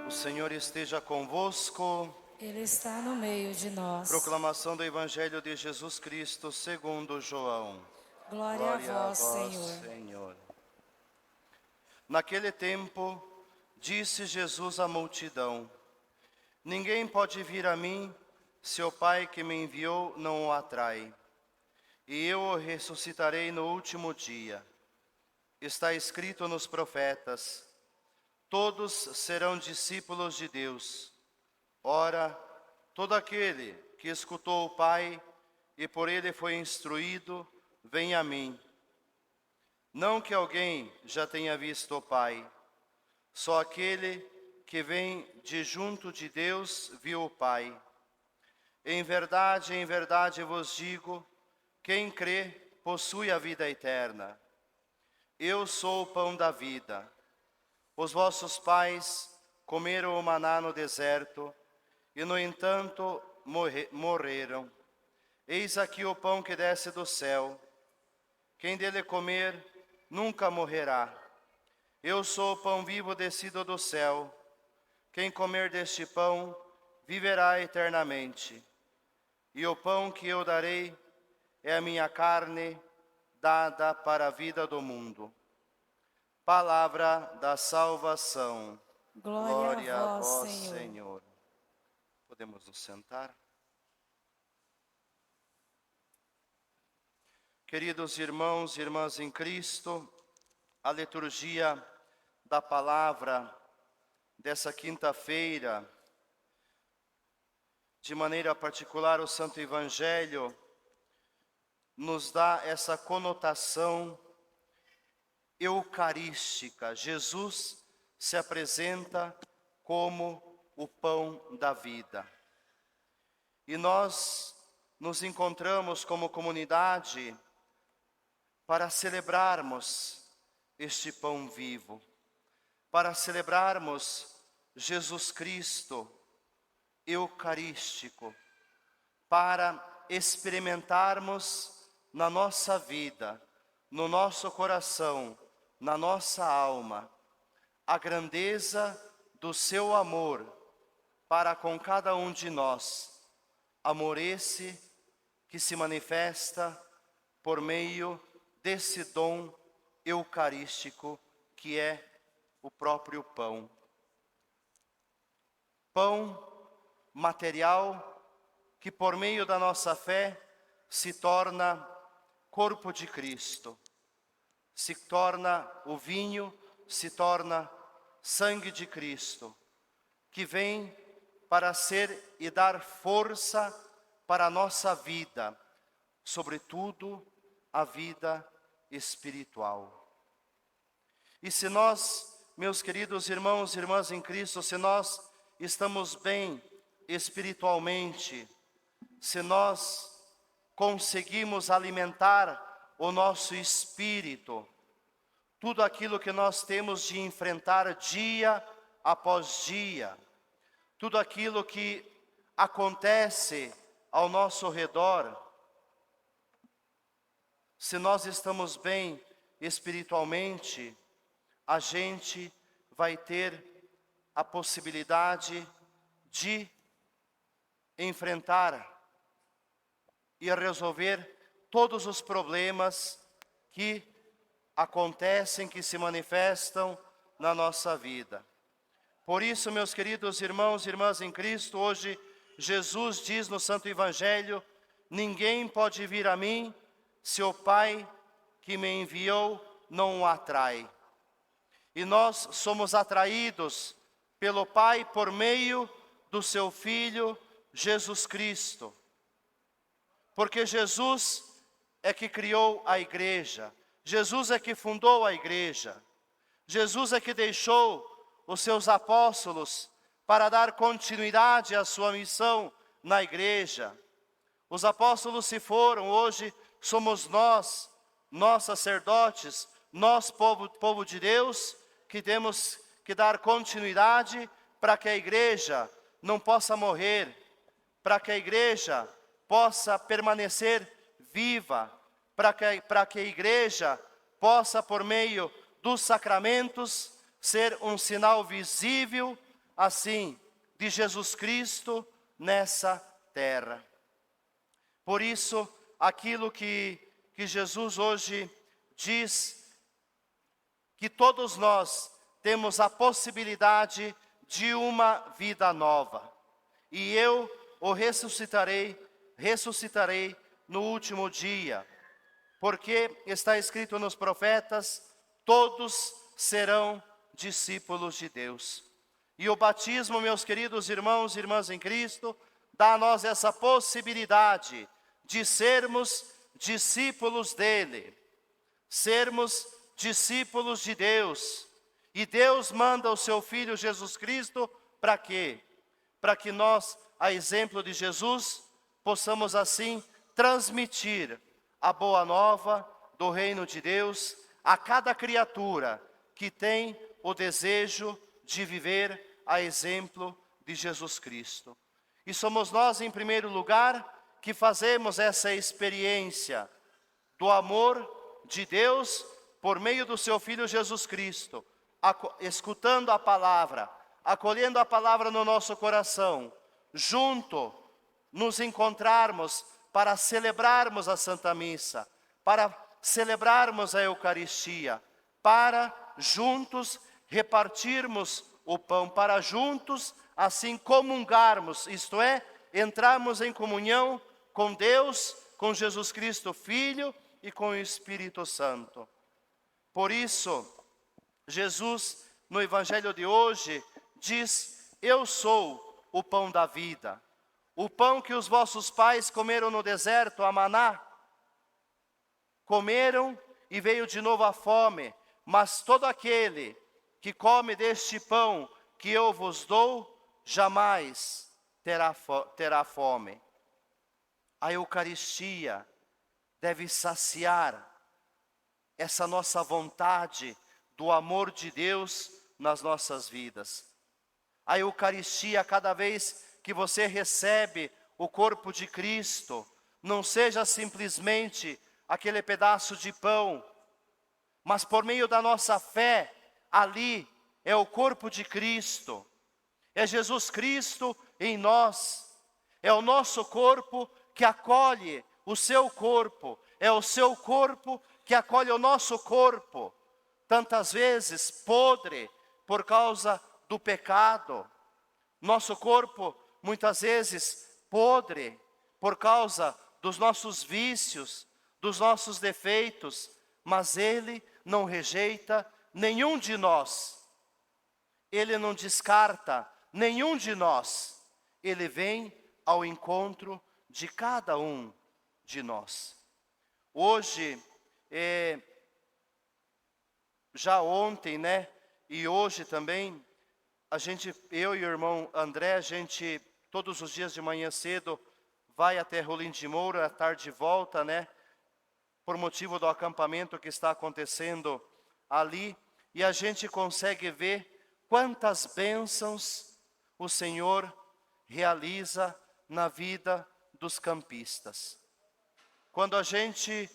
O Senhor esteja convosco. Ele está no meio de nós. Proclamação do Evangelho de Jesus Cristo segundo João. Glória a Glória a vós, vós, Senhor. Senhor. Naquele tempo, disse Jesus à multidão: Ninguém pode vir a mim se o Pai que me enviou não o atrai. E eu o ressuscitarei no último dia. Está escrito nos profetas: todos serão discípulos de Deus. Ora, todo aquele que escutou o Pai e por ele foi instruído, vem a mim. Não que alguém já tenha visto o Pai, só aquele que vem de junto de Deus viu o Pai. Em verdade vos digo, quem crê possui a vida eterna. Eu sou o pão da vida. Os vossos pais comeram o maná no deserto e, no entanto, morreram. Eis aqui o pão que desce do céu. Quem dele comer nunca morrerá. Eu sou o pão vivo descido do céu. Quem comer deste pão viverá eternamente. E o pão que eu darei é a minha carne, dada para a vida do mundo. Palavra da salvação. Glória a vós, vós, Senhor. Podemos nos sentar? Queridos irmãos e irmãs em Cristo, a liturgia da palavra dessa quinta-feira, de maneira particular o Santo Evangelho, nos dá essa conotação eucarística. Jesus se apresenta como o pão da vida. E nós nos encontramos como comunidade para celebrarmos este pão vivo, para celebrarmos Jesus Cristo eucarístico, para experimentarmos na nossa vida, no nosso coração, na nossa alma, a grandeza do seu amor para com cada um de nós. Amor esse que se manifesta por meio desse dom eucarístico que é o próprio pão. Pão material que por meio da nossa fé se torna corpo de Cristo, se torna o vinho, se torna sangue de Cristo, que vem para ser e dar força para a nossa vida, sobretudo a vida espiritual. E se nós, meus queridos irmãos e irmãs em Cristo, se nós estamos bem espiritualmente, se nós conseguimos alimentar o nosso espírito, tudo aquilo que nós temos de enfrentar dia após dia, tudo aquilo que acontece ao nosso redor, se nós estamos bem espiritualmente, a gente vai ter a possibilidade de enfrentar e resolver todos os problemas que acontecem, que se manifestam na nossa vida. Por isso, meus queridos irmãos e irmãs em Cristo, hoje Jesus diz no Santo Evangelho: ninguém pode vir a mim se o Pai que me enviou não o atrai. E nós somos atraídos pelo Pai por meio do seu Filho Jesus Cristo. Porque Jesus é que criou a igreja, Jesus é que fundou a igreja, Jesus é que deixou os seus apóstolos para dar continuidade à sua missão na igreja. Os apóstolos se foram, hoje somos nós sacerdotes, nós povo de Deus, que temos que dar continuidade para que a igreja não possa morrer, para que a igreja possa permanecer viva, para que a igreja possa, por meio dos sacramentos, ser um sinal visível assim, de Jesus Cristo nessa terra. Por isso, aquilo que Jesus hoje diz, que todos nós temos a possibilidade de uma vida nova. E eu o ressuscitarei no último dia. Porque está escrito nos profetas, todos serão discípulos de Deus. E o batismo, meus queridos irmãos e irmãs em Cristo, dá a nós essa possibilidade de sermos discípulos dele, sermos discípulos de Deus. E Deus manda o seu Filho Jesus Cristo para quê? Para que nós, a exemplo de Jesus, possamos assim transmitir a boa nova do reino de Deus a cada criatura que tem o desejo de viver a exemplo de Jesus Cristo. E somos nós, em primeiro lugar, que fazemos essa experiência do amor de Deus por meio do seu Filho Jesus Cristo, escutando a palavra, acolhendo a palavra no nosso coração, junto nos encontrarmos para celebrarmos a Santa Missa, para celebrarmos a Eucaristia, para juntos repartirmos o pão, para juntos assim comungarmos, isto é, entrarmos em comunhão com Deus, com Jesus Cristo Filho e com o Espírito Santo. Por isso, Jesus, no Evangelho de hoje, diz: eu sou o pão da vida. O pão que os vossos pais comeram no deserto, a maná, comeram e veio de novo a fome. Mas todo aquele que come deste pão que eu vos dou, jamais terá fome. A Eucaristia deve saciar essa nossa vontade do amor de Deus nas nossas vidas. A Eucaristia, cada vez que você recebe o corpo de Cristo, não seja simplesmente aquele pedaço de pão, mas por meio da nossa fé, ali é o corpo de Cristo, é Jesus Cristo em nós, é o nosso corpo que acolhe o seu corpo, é o seu corpo que acolhe o nosso corpo, tantas vezes podre por causa do pecado. Nosso corpo, muitas vezes, podre por causa dos nossos vícios, dos nossos defeitos, mas Ele não rejeita nenhum de nós. Ele não descarta nenhum de nós. Ele vem ao encontro de cada um de nós. Hoje, já ontem, e hoje também, eu e o irmão André, a gente, todos os dias de manhã cedo, vai até Rolim de Moura, à tarde volta, por motivo do acampamento que está acontecendo ali, e a gente consegue ver quantas bênçãos o Senhor realiza na vida dos campistas. Quando a gente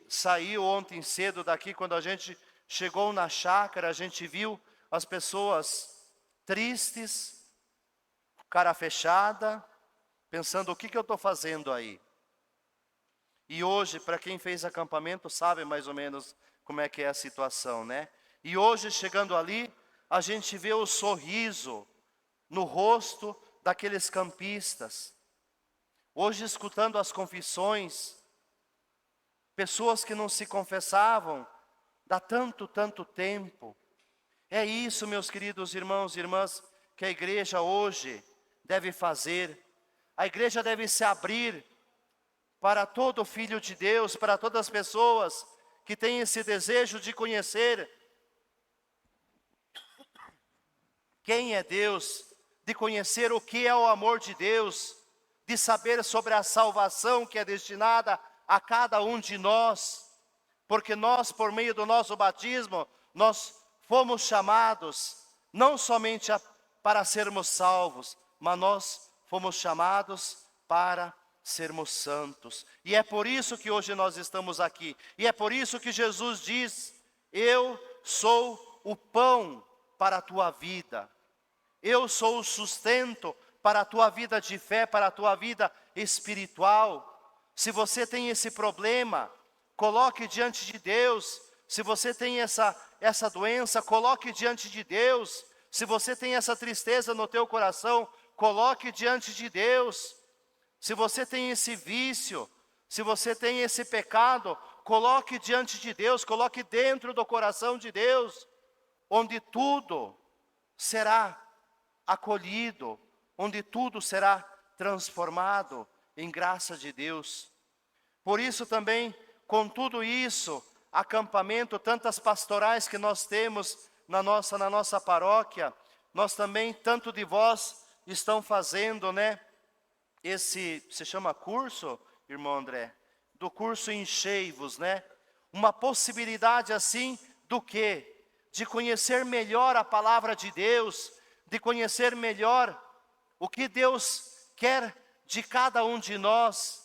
saiu ontem cedo daqui, quando a gente chegou na chácara, a gente viu as pessoas tristes, cara fechada, pensando: o que eu estou fazendo aí? E hoje, para quem fez acampamento, sabe mais ou menos como é que é a situação, E hoje, chegando ali, a gente vê o sorriso no rosto daqueles campistas. Hoje, escutando as confissões, pessoas que não se confessavam há tanto tempo. É isso, meus queridos irmãos e irmãs, que a igreja hoje deve fazer. A igreja deve se abrir para todo filho de Deus, para todas as pessoas que têm esse desejo de conhecer quem é Deus, de conhecer o que é o amor de Deus, de saber sobre a salvação que é destinada a cada um de nós, porque nós, por meio do nosso batismo, nós fomos chamados não somente para sermos salvos, mas nós fomos chamados para sermos santos. E é por isso que hoje nós estamos aqui. E é por isso que Jesus diz: eu sou o pão para a tua vida. Eu sou o sustento para a tua vida de fé, para a tua vida espiritual. Se você tem esse problema, coloque diante de Deus. Se você tem essa doença, coloque diante de Deus. Se você tem essa tristeza no teu coração, coloque diante de Deus. Se você tem esse vício, se você tem esse pecado, coloque diante de Deus, coloque dentro do coração de Deus, onde tudo será acolhido, onde tudo será transformado em graça de Deus. Por isso também, com tudo isso, acampamento, tantas pastorais que nós temos na nossa paróquia, nós também, tanto de vós, estão fazendo, né? Se chama curso, irmão André? Do curso Enchei-vos, né? Uma possibilidade assim, do quê? De conhecer melhor a palavra de Deus, de conhecer melhor o que Deus quer de cada um de nós.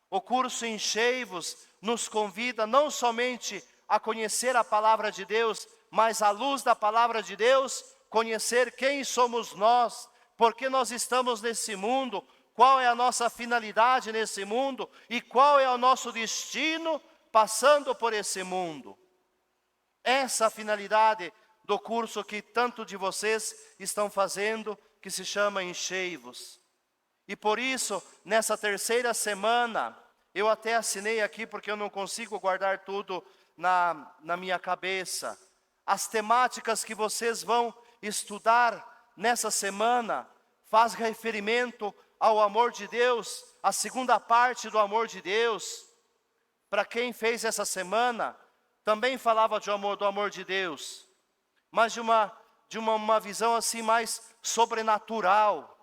O curso Enchei-vos nos convida não somente a conhecer a palavra de Deus, mas à luz da palavra de Deus, conhecer quem somos nós, por que nós estamos nesse mundo, qual é a nossa finalidade nesse mundo e qual é o nosso destino passando por esse mundo. Essa é a finalidade do curso que tanto de vocês estão fazendo, que se chama Enchei-vos. E por isso, nessa terceira semana, eu até assinei aqui porque eu não consigo guardar tudo na minha cabeça. As temáticas que vocês vão estudar nessa semana faz referimento ao amor de Deus, a segunda parte do amor de Deus. Para quem fez essa semana, também falava do amor de Deus, mas de uma visão assim mais sobrenatural,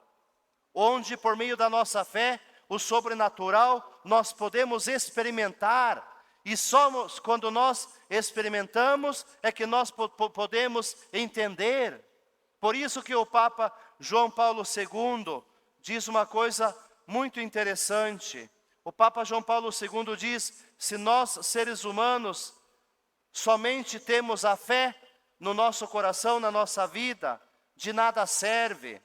onde por meio da nossa fé, o sobrenatural, nós podemos experimentar. E só quando nós experimentamos é que nós podemos entender. Por isso que o Papa João Paulo II diz uma coisa muito interessante. O Papa João Paulo II diz: se nós, seres humanos, somente temos a fé no nosso coração, na nossa vida, de nada serve.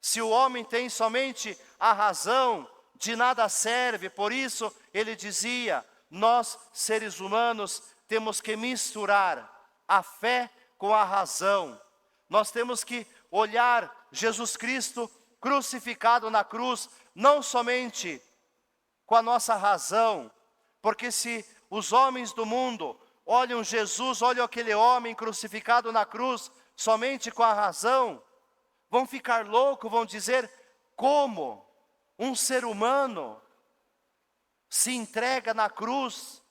Se o homem tem somente a razão, de nada serve. Por isso ele dizia: nós, seres humanos, temos que misturar a fé com a razão. Nós temos que olhar Jesus Cristo crucificado na cruz, não somente com a nossa razão, porque se os homens do mundo olham Jesus, olham aquele homem crucificado na cruz, somente com a razão, vão ficar loucos, vão dizer: como um ser humano se entrega na cruz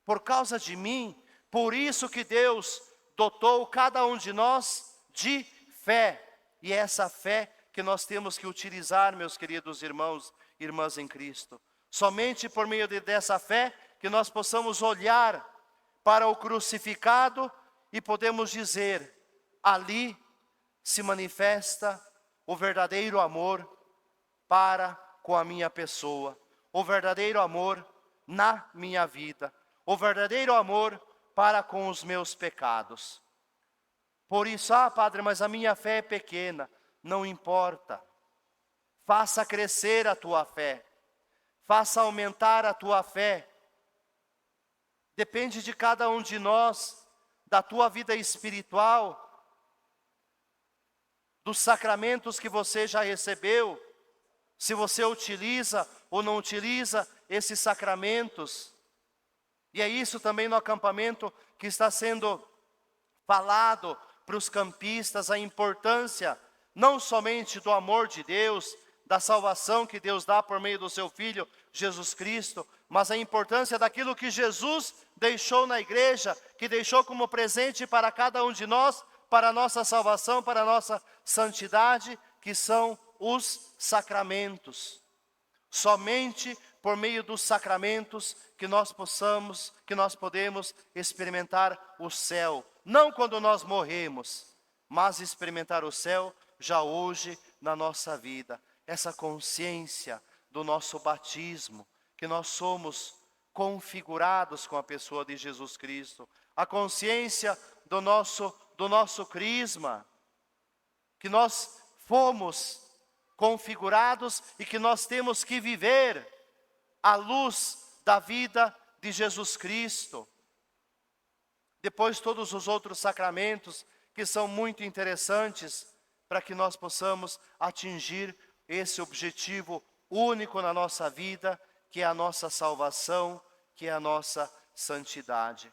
por causa de mim? Por isso que Deus dotou cada um de nós de fé. E é essa fé que nós temos que utilizar, meus queridos irmãos e irmãs em Cristo. Somente por meio dessa fé que nós possamos olhar para o crucificado e podemos dizer: ali se manifesta o verdadeiro amor para com a minha pessoa, o verdadeiro amor na minha vida, o verdadeiro amor para com os meus pecados. Por isso: padre, mas a minha fé é pequena. Não importa. Faça crescer a tua fé. Faça aumentar a tua fé. Depende de cada um de nós, da tua vida espiritual, dos sacramentos que você já recebeu, se você utiliza ou não utiliza esses sacramentos. E é isso também no acampamento que está sendo falado para os campistas, a importância não somente do amor de Deus, da salvação que Deus dá por meio do seu Filho Jesus Cristo, mas a importância daquilo que Jesus deixou na igreja, que deixou como presente para cada um de nós, para a nossa salvação, para a nossa santidade, que são os sacramentos. Somente por meio dos sacramentos que nós podemos experimentar o céu. Não quando nós morremos, mas experimentar o céu já hoje na nossa vida. Essa consciência do nosso batismo, que nós somos configurados com a pessoa de Jesus Cristo. A consciência do nosso crisma, que nós fomos configurados e que nós temos que viver à luz da vida de Jesus Cristo. Depois todos os outros sacramentos que são muito interessantes para que nós possamos atingir esse objetivo único na nossa vida, que é a nossa salvação, que é a nossa santidade.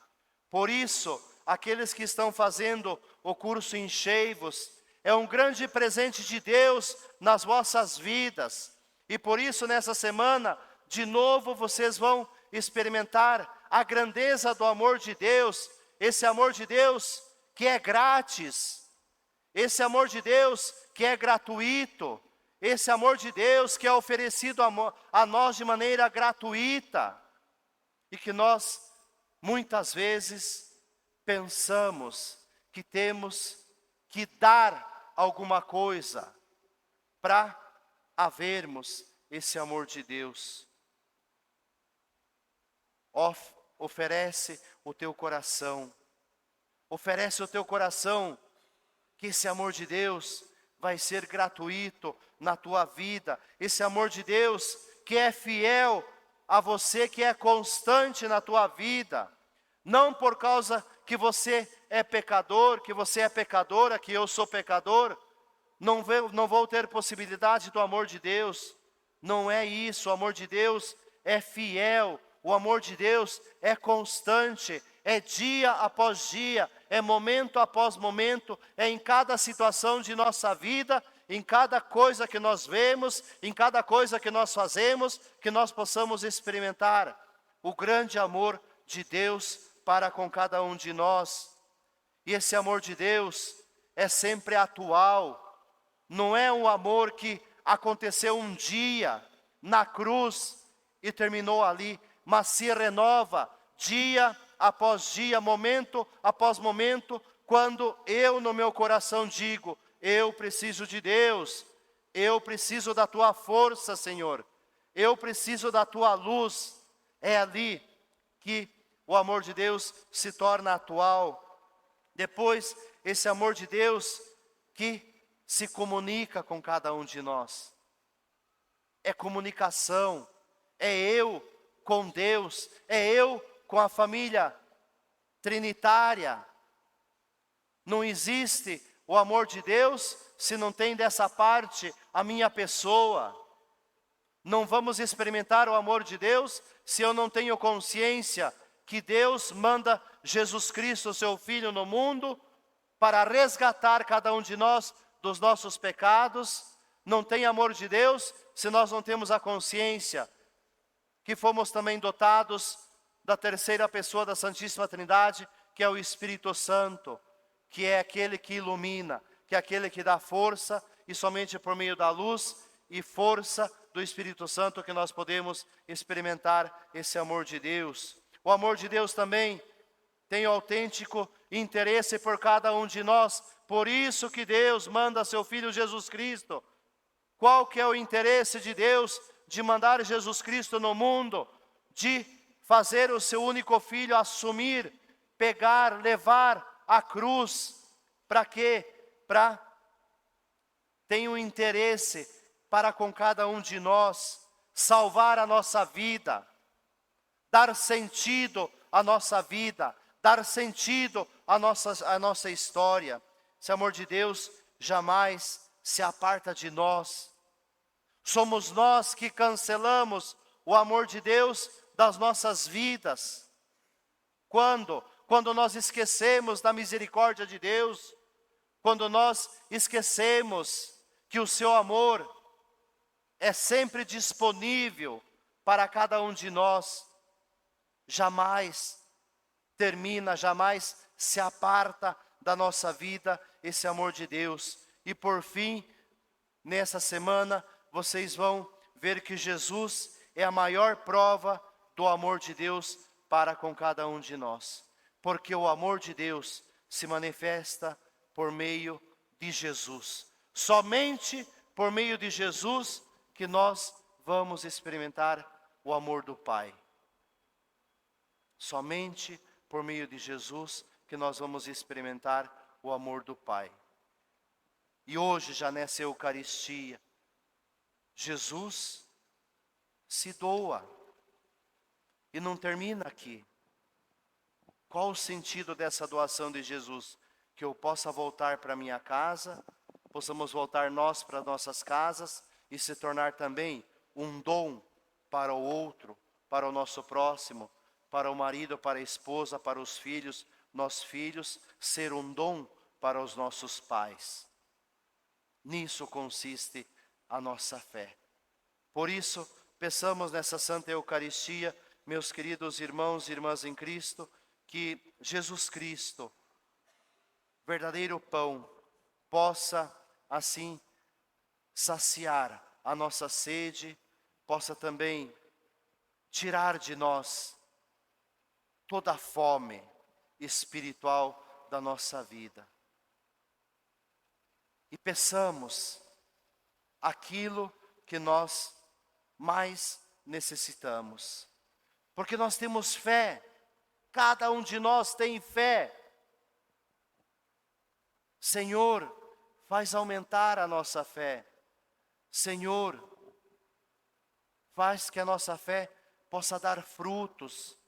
Por isso, aqueles que estão fazendo o curso Enchei-vos, é um grande presente de Deus nas vossas vidas. E por isso, nessa semana, de novo vocês vão experimentar a grandeza do amor de Deus, esse amor de Deus que é grátis, esse amor de Deus que é gratuito, esse amor de Deus que é oferecido a nós de maneira gratuita, e que nós, muitas vezes, pensamos que temos que dar alguma coisa para havermos esse amor de Deus. Oferece o teu coração, oferece o teu coração, que esse amor de Deus vai ser gratuito na tua vida. Esse amor de Deus que é fiel a você, que é constante na tua vida. Não por causa que você é pecador, que você é pecadora, que eu sou pecador, não vou ter possibilidade do amor de Deus. Não é isso, o amor de Deus é fiel, o amor de Deus é constante, é dia após dia, é momento após momento, é em cada situação de nossa vida, em cada coisa que nós vemos, em cada coisa que nós fazemos, que nós possamos experimentar o grande amor de Deus para com cada um de nós. E esse amor de Deus é sempre atual, não é um amor que aconteceu um dia na cruz e terminou ali, mas se renova dia após dia, momento após momento, quando eu no meu coração digo: eu preciso de Deus, eu preciso da tua força, Senhor, eu preciso da tua luz. É ali que o amor de Deus se torna atual. Depois, esse amor de Deus que se comunica com cada um de nós. É comunicação, é eu com Deus, é eu com a família trinitária. Não existe o amor de Deus se não tem dessa parte a minha pessoa. Não vamos experimentar o amor de Deus se eu não tenho consciência que Deus manda Jesus Cristo, seu Filho, no mundo para resgatar cada um de nós dos nossos pecados. Não tem amor de Deus se nós não temos a consciência que fomos também dotados da terceira pessoa da Santíssima Trindade, que é o Espírito Santo, que é aquele que ilumina, que é aquele que dá força, e somente por meio da luz e força do Espírito Santo que nós podemos experimentar esse amor de Deus. O amor de Deus também tem autêntico interesse por cada um de nós, por isso que Deus manda seu Filho Jesus Cristo. Qual que é o interesse de Deus de mandar Jesus Cristo no mundo? De fazer o seu único Filho assumir, pegar, levar a cruz. Para quê? Tem um interesse para com cada um de nós, salvar a nossa vida, dar sentido à nossa vida, dar sentido à nossa história. Esse amor de Deus jamais se aparta de nós. Somos nós que cancelamos o amor de Deus das nossas vidas. Quando nós esquecemos da misericórdia de Deus, quando nós esquecemos que o seu amor é sempre disponível para cada um de nós, jamais termina, jamais se aparta da nossa vida esse amor de Deus. E por fim, nessa semana, vocês vão ver que Jesus é a maior prova do amor de Deus para com cada um de nós. Porque o amor de Deus se manifesta por meio de Jesus. Somente por meio de Jesus que nós vamos experimentar o amor do Pai. Somente por meio de Jesus que nós vamos experimentar o amor do Pai. E hoje, já nessa Eucaristia, Jesus se doa. E não termina aqui. Qual o sentido dessa doação de Jesus? Que eu possa voltar para minha casa, possamos voltar nós para nossas casas e se tornar também um dom para o outro, para o nosso próximo, para o marido, para a esposa, para os filhos, nós filhos, ser um dom para os nossos pais. Nisso consiste a nossa fé. Por isso, peçamos nessa Santa Eucaristia, meus queridos irmãos e irmãs em Cristo, que Jesus Cristo, verdadeiro pão, possa assim saciar a nossa sede, possa também tirar de nós toda a fome espiritual da nossa vida. E peçamos aquilo que nós mais necessitamos. Porque nós temos fé, cada um de nós tem fé. Senhor, faz aumentar a nossa fé. Senhor, faz que a nossa fé possa dar frutos.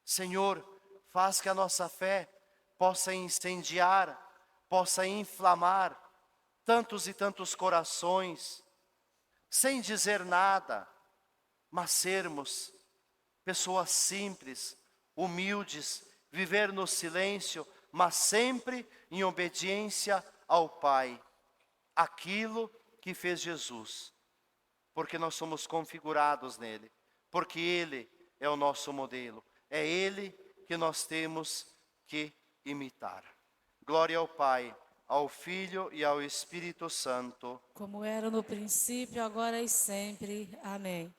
Senhor, faz que a nossa fé possa incendiar, possa inflamar tantos e tantos corações, sem dizer nada, mas sermos pessoas simples, humildes, viver no silêncio, mas sempre em obediência ao Pai. Aquilo que fez Jesus, porque nós somos configurados nele, porque Ele é o nosso modelo, é Ele que nós temos que imitar. Glória ao Pai, ao Filho e ao Espírito Santo. Como era no princípio, agora e sempre. Amém.